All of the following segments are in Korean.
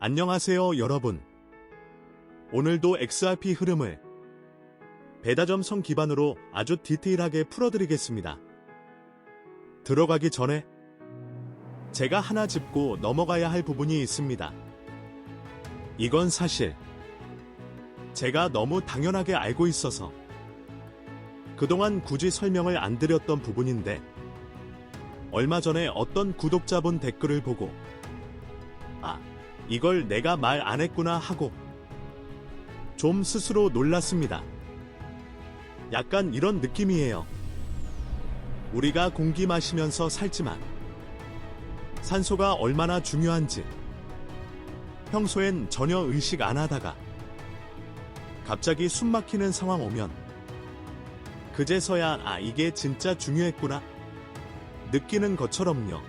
안녕하세요, 여러분. 오늘도 XRP 흐름을 배다점성 기반으로 아주 디테일하게 풀어드리겠습니다. 들어가기 전에 제가 하나 짚고 넘어가야 할 부분이 있습니다. 이건 사실 제가 너무 당연하게 알고 있어서 그동안 굳이 설명을 안 드렸던 부분인데, 얼마 전에 어떤 구독자분 댓글을 보고 이걸 내가 말 안 했구나 하고 좀 스스로 놀랐습니다. 약간 이런 느낌이에요. 우리가 공기 마시면서 살지만 산소가 얼마나 중요한지 평소엔 전혀 의식 안 하다가 갑자기 숨 막히는 상황 오면 그제서야 이게 진짜 중요했구나 느끼는 것처럼요.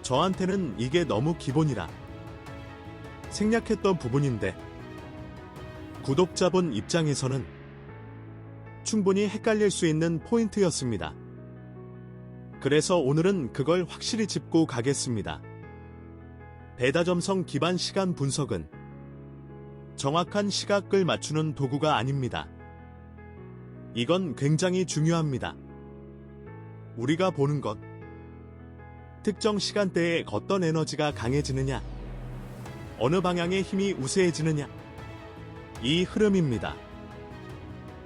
저한테는 이게 너무 기본이라 생략했던 부분인데, 구독자분 입장에서는 충분히 헷갈릴 수 있는 포인트였습니다. 그래서 오늘은 그걸 확실히 짚고 가겠습니다. 배다점성 기반 시간 분석은 정확한 시각을 맞추는 도구가 아닙니다. 이건 굉장히 중요합니다. 우리가 보는 것, 특정 시간대에 어떤 에너지가 강해지느냐, 어느 방향의 힘이 우세해지느냐, 이 흐름입니다.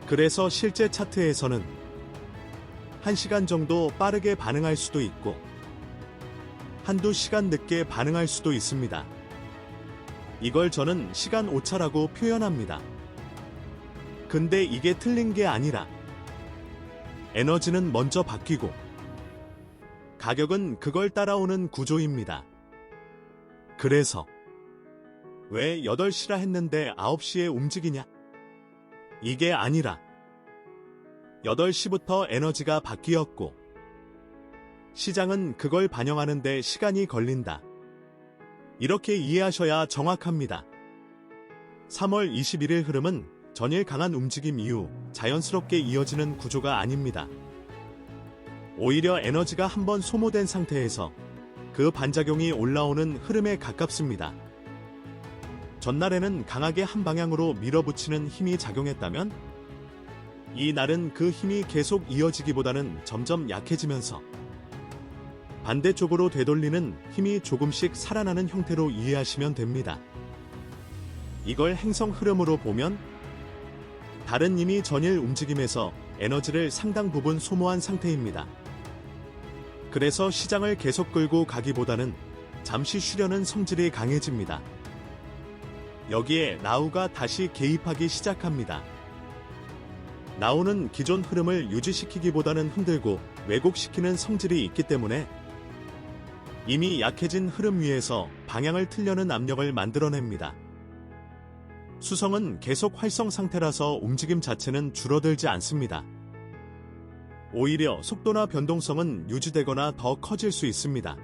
그래서 실제 차트에서는 1시간 정도 빠르게 반응할 수도 있고 한두 시간 늦게 반응할 수도 있습니다. 이걸 저는 시간 오차라고 표현합니다. 근데 이게 틀린 게 아니라 에너지는 먼저 바뀌고 가격은 그걸 따라오는 구조입니다. 그래서 왜 8시라 했는데 9시에 움직이냐? 이게 아니라 8시부터 에너지가 바뀌었고 시장은 그걸 반영하는데 시간이 걸린다. 이렇게 이해하셔야 정확합니다. 3월 21일 흐름은 전일 강한 움직임 이후 자연스럽게 이어지는 구조가 아닙니다. 오히려 에너지가 한번 소모된 상태에서 그 반작용이 올라오는 흐름에 가깝습니다. 전날에는 강하게 한 방향으로 밀어붙이는 힘이 작용했다면 이 날은 그 힘이 계속 이어지기보다는 점점 약해지면서 반대쪽으로 되돌리는 힘이 조금씩 살아나는 형태로 이해하시면 됩니다. 이걸 행성 흐름으로 보면 다른 힘이 전일 움직임에서 에너지를 상당 부분 소모한 상태입니다. 그래서 시장을 계속 끌고 가기보다는 잠시 쉬려는 성질이 강해집니다. 여기에 라우가 다시 개입하기 시작합니다. 라우는 기존 흐름을 유지시키기보다는 흔들고 왜곡시키는 성질이 있기 때문에 이미 약해진 흐름 위에서 방향을 틀려는 압력을 만들어냅니다. 수성은 계속 활성 상태라서 움직임 자체는 줄어들지 않습니다. 오히려 속도나 변동성은 유지되거나 더 커질 수 있습니다.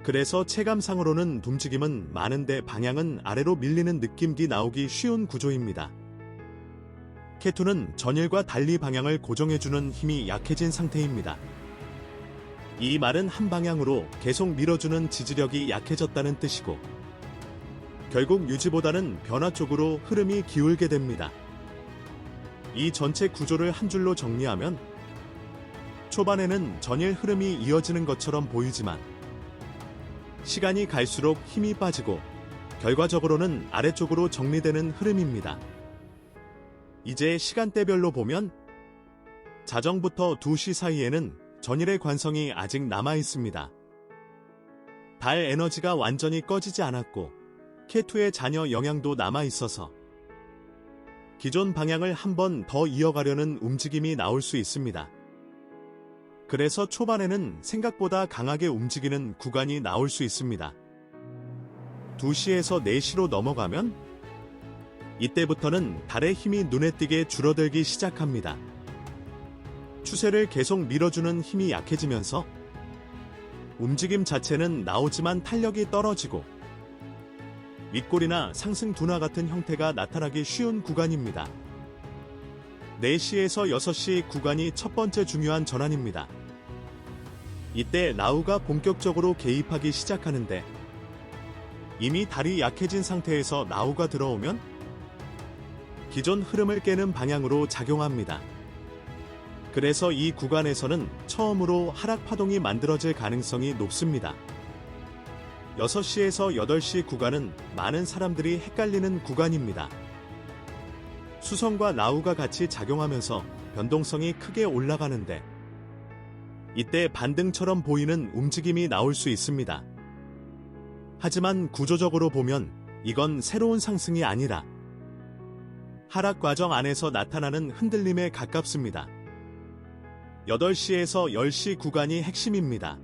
그래서 체감상으로는 움직임은 많은데 방향은 아래로 밀리는 느낌이 나오기 쉬운 구조입니다. K2는 전일과 달리 방향을 고정해주는 힘이 약해진 상태입니다. 이 말은 한 방향으로 계속 밀어주는 지지력이 약해졌다는 뜻이고, 결국 유지보다는 변화 쪽으로 흐름이 기울게 됩니다. 이 전체 구조를 한 줄로 정리하면 초반에는 전일 흐름이 이어지는 것처럼 보이지만 시간이 갈수록 힘이 빠지고 결과적으로는 아래쪽으로 정리되는 흐름입니다. 이제 시간대별로 보면 자정부터 2시 사이에는 전일의 관성이 아직 남아 있습니다. 달 에너지가 완전히 꺼지지 않았고 K2의 잔여 영향도 남아 있어서 기존 방향을 한 번 더 이어가려는 움직임이 나올 수 있습니다. 그래서 초반에는 생각보다 강하게 움직이는 구간이 나올 수 있습니다. 2시에서 4시로 넘어가면 이때부터는 달의 힘이 눈에 띄게 줄어들기 시작합니다. 추세를 계속 밀어주는 힘이 약해지면서 움직임 자체는 나오지만 탄력이 떨어지고 윗골이나 상승 둔화 같은 형태가 나타나기 쉬운 구간입니다. 4시에서 6시 구간이 첫 번째 중요한 전환입니다. 이때 라우가 본격적으로 개입하기 시작하는데 이미 달이 약해진 상태에서 나우가 들어오면 기존 흐름을 깨는 방향으로 작용합니다. 그래서 이 구간에서는 처음으로 하락 파동이 만들어질 가능성이 높습니다. 6시에서 8시 구간은 많은 사람들이 헷갈리는 구간입니다. 수성과 나우가 같이 작용하면서 변동성이 크게 올라가는데 이때 반등처럼 보이는 움직임이 나올 수 있습니다. 하지만 구조적으로 보면 이건 새로운 상승이 아니라 하락 과정 안에서 나타나는 흔들림에 가깝습니다. 8시에서 10시 구간이 핵심입니다.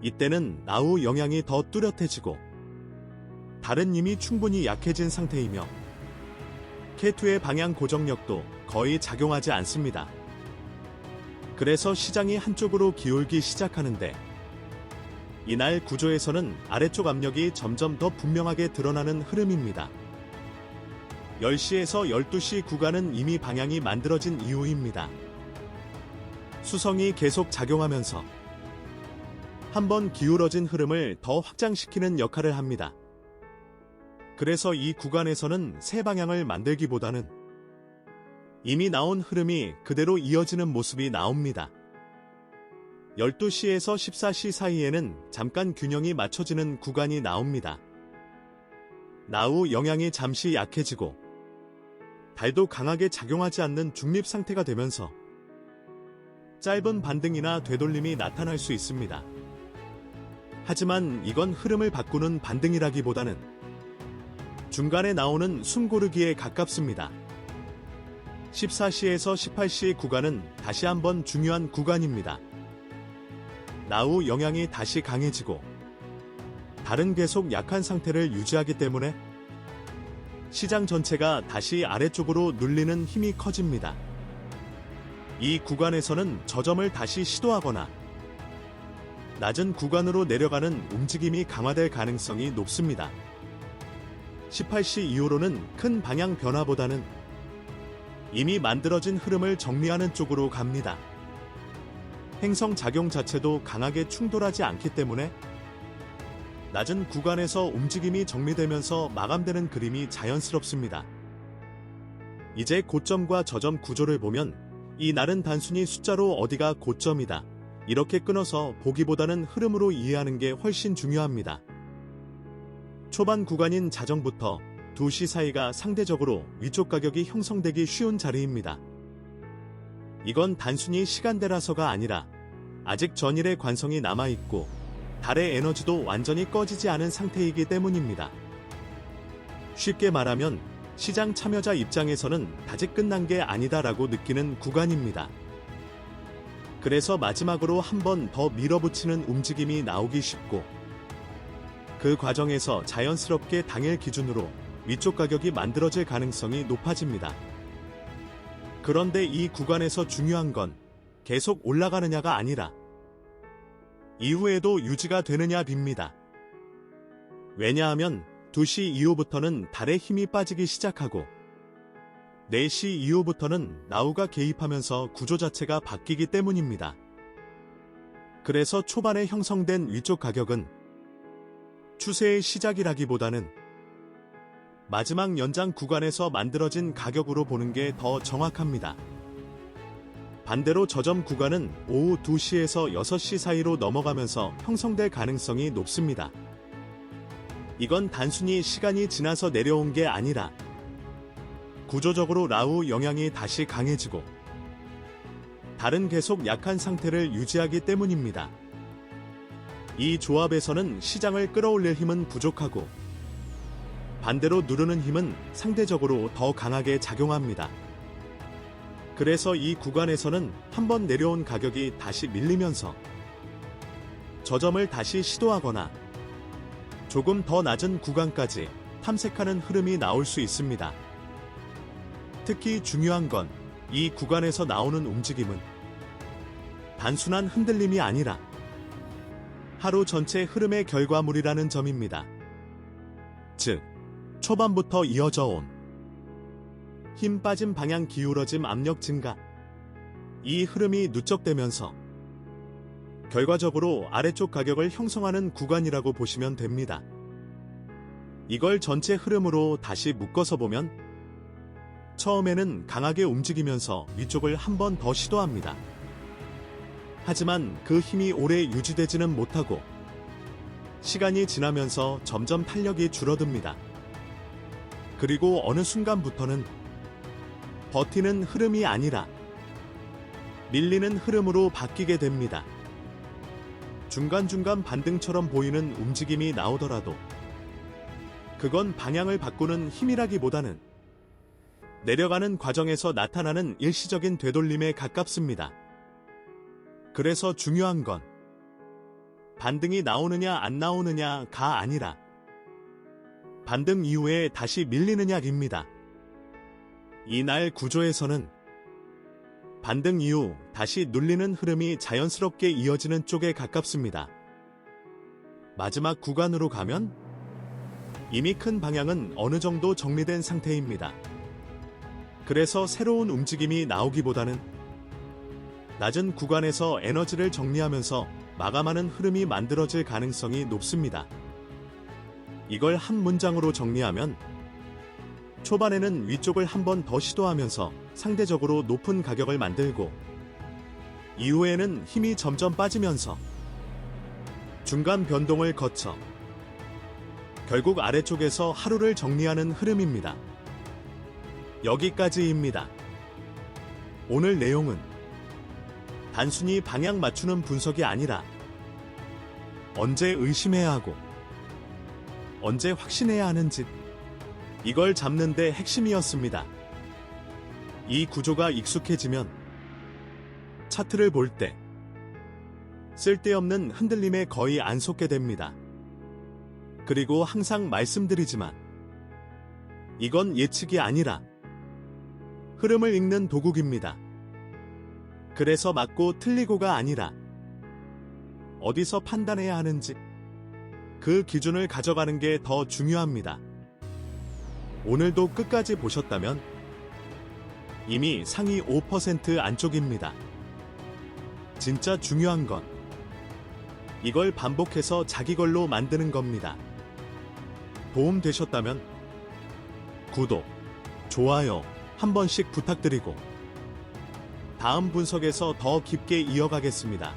이때는 나우 영향이 더 뚜렷해지고 달은 이미 충분히 약해진 상태이며 K2의 방향 고정력도 거의 작용하지 않습니다. 그래서 시장이 한쪽으로 기울기 시작하는데 이날 구조에서는 아래쪽 압력이 점점 더 분명하게 드러나는 흐름입니다. 10시에서 12시 구간은 이미 방향이 만들어진 이유입니다. 수성이 계속 작용하면서 한번 기울어진 흐름을 더 확장시키는 역할을 합니다. 그래서 이 구간에서는 새 방향을 만들기보다는 이미 나온 흐름이 그대로 이어지는 모습이 나옵니다. 12시에서 14시 사이에는 잠깐 균형이 맞춰지는 구간이 나옵니다. 나우 영향이 잠시 약해지고 달도 강하게 작용하지 않는 중립 상태가 되면서 짧은 반등이나 되돌림이 나타날 수 있습니다. 하지만 이건 흐름을 바꾸는 반등이라기보다는 중간에 나오는 숨고르기에 가깝습니다. 14시에서 18시 구간은 다시 한번 중요한 구간입니다. 나우 영향이 다시 강해지고 달은 계속 약한 상태를 유지하기 때문에 시장 전체가 다시 아래쪽으로 눌리는 힘이 커집니다. 이 구간에서는 저점을 다시 시도하거나 낮은 구간으로 내려가는 움직임이 강화될 가능성이 높습니다. 18시 이후로는 큰 방향 변화보다는 이미 만들어진 흐름을 정리하는 쪽으로 갑니다. 행성 작용 자체도 강하게 충돌하지 않기 때문에 낮은 구간에서 움직임이 정리되면서 마감되는 그림이 자연스럽습니다. 이제 고점과 저점 구조를 보면 이 날은 단순히 숫자로 어디가 고점이다 이렇게 끊어서 보기보다는 흐름으로 이해하는 게 훨씬 중요합니다. 초반 구간인 자정부터 2시 사이가 상대적으로 위쪽 가격이 형성되기 쉬운 자리입니다. 이건 단순히 시간대라서가 아니라 아직 전일의 관성이 남아있고 달의 에너지도 완전히 꺼지지 않은 상태이기 때문입니다. 쉽게 말하면 시장 참여자 입장에서는 아직 끝난 게 아니다라고 느끼는 구간입니다. 그래서 마지막으로 한 번 더 밀어붙이는 움직임이 나오기 쉽고 그 과정에서 자연스럽게 당일 기준으로 위쪽 가격이 만들어질 가능성이 높아집니다. 그런데 이 구간에서 중요한 건 계속 올라가느냐가 아니라 이후에도 유지가 되느냐 빕니다. 왜냐하면 2시 이후부터는 달의 힘이 빠지기 시작하고 4시 이후부터는 나우가 개입하면서 구조 자체가 바뀌기 때문입니다. 그래서 초반에 형성된 위쪽 가격은 추세의 시작이라기보다는 마지막 연장 구간에서 만들어진 가격으로 보는 게 더 정확합니다. 반대로 저점 구간은 오후 2시에서 6시 사이로 넘어가면서 형성될 가능성이 높습니다. 이건 단순히 시간이 지나서 내려온 게 아니라 구조적으로 라우 영향이 다시 강해지고 달은 계속 약한 상태를 유지하기 때문입니다. 이 조합에서는 시장을 끌어올릴 힘은 부족하고 반대로 누르는 힘은 상대적으로 더 강하게 작용합니다. 그래서 이 구간에서는 한번 내려온 가격이 다시 밀리면서 저점을 다시 시도하거나 조금 더 낮은 구간까지 탐색하는 흐름이 나올 수 있습니다. 특히 중요한 건 이 구간에서 나오는 움직임은 단순한 흔들림이 아니라 하루 전체 흐름의 결과물이라는 점입니다. 즉, 초반부터 이어져 온 힘 빠짐 방향 기울어짐 압력 증가, 이 흐름이 누적되면서 결과적으로 아래쪽 가격을 형성하는 구간이라고 보시면 됩니다. 이걸 전체 흐름으로 다시 묶어서 보면 처음에는 강하게 움직이면서 위쪽을 한 번 더 시도합니다. 하지만 그 힘이 오래 유지되지는 못하고 시간이 지나면서 점점 탄력이 줄어듭니다. 그리고 어느 순간부터는 버티는 흐름이 아니라 밀리는 흐름으로 바뀌게 됩니다. 중간중간 반등처럼 보이는 움직임이 나오더라도 그건 방향을 바꾸는 힘이라기보다는 내려가는 과정에서 나타나는 일시적인 되돌림에 가깝습니다. 그래서 중요한 건 반등이 나오느냐 안 나오느냐가 아니라 반등 이후에 다시 밀리느냐입니다. 이날 구조에서는 반등 이후 다시 눌리는 흐름이 자연스럽게 이어지는 쪽에 가깝습니다. 마지막 구간으로 가면 이미 큰 방향은 어느 정도 정리된 상태입니다. 그래서 새로운 움직임이 나오기보다는 낮은 구간에서 에너지를 정리하면서 마감하는 흐름이 만들어질 가능성이 높습니다. 이걸 한 문장으로 정리하면 초반에는 위쪽을 한 번 더 시도하면서 상대적으로 높은 가격을 만들고 이후에는 힘이 점점 빠지면서 중간 변동을 거쳐 결국 아래쪽에서 하루를 정리하는 흐름입니다. 여기까지입니다. 오늘 내용은 단순히 방향 맞추는 분석이 아니라 언제 의심해야 하고 언제 확신해야 하는지 이걸 잡는 데 핵심이었습니다. 이 구조가 익숙해지면 차트를 볼 때 쓸데없는 흔들림에 거의 안 속게 됩니다. 그리고 항상 말씀드리지만 이건 예측이 아니라 흐름을 읽는 도구입니다. 그래서 맞고 틀리고가 아니라 어디서 판단해야 하는지 그 기준을 가져가는 게 더 중요합니다. 오늘도 끝까지 보셨다면 이미 상위 5% 안쪽입니다. 진짜 중요한 건 이걸 반복해서 자기 걸로 만드는 겁니다. 도움 되셨다면 구독, 좋아요 한 번씩 부탁드리고 다음 분석에서 더 깊게 이어가겠습니다.